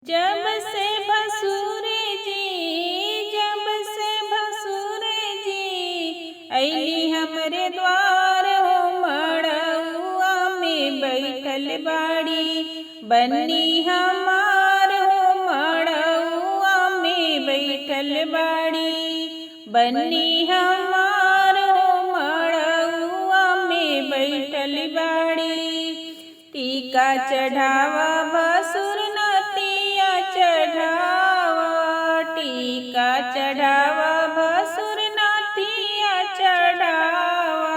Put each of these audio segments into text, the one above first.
जब से भसुरे जी, जब से भसुरे जी अइली हमरे द्वार हो, मड़उआ में बैठल बाड़ी बन्नी हमार हो, मड़उआ में बैठल बाड़ी बन्नी हमार हो, मड़उआ में बैठल बाड़ी। टीका चढ़ावा भसुर नतिया चढ़ावा, टीका चढ़ावा भसुर नतिया चढ़ावा।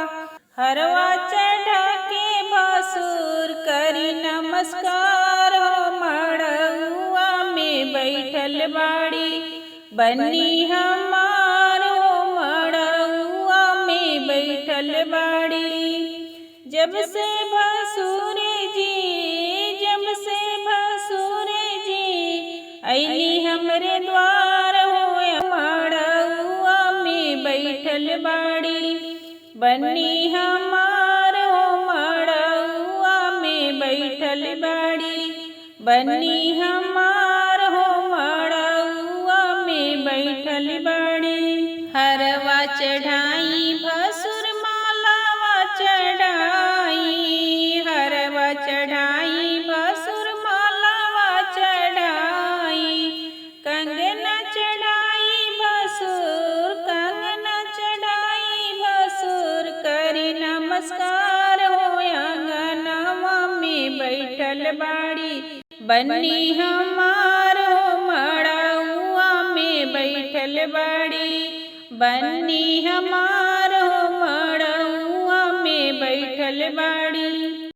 हरवा चढ़ा के भसुर करी नमस्कार हो, मड़उआ में बैठल बाड़ी बन्नी हमार हो, मड़उआ में बैठल बाड़ी। जब से भसुरे जी, जब से भसुरे जी अइली हमरे द्वार हो, मड़उआ में बैठल बाड़ी बन्नी हमार हो, मड़उआ में बैठल बाड़ी बन्नी हमार हो, मड़उआ में बैठल बाड़ी। हरवा चढ़ाई भसुर मालावा चढ़ाई, हरवा चढ़ाई भसुर मालावा चढ़ाई। कंगना चढ़ाई भसुर, कंगना चढ़ाई भसुर करी नमस्कार हो, अंगनवा में बैठल बाड़ी बन्नी हमार हो, मड़उआ में बैठल बाड़ी बन्नी हमार हो, मड़उआ में बैठल बाड़ी।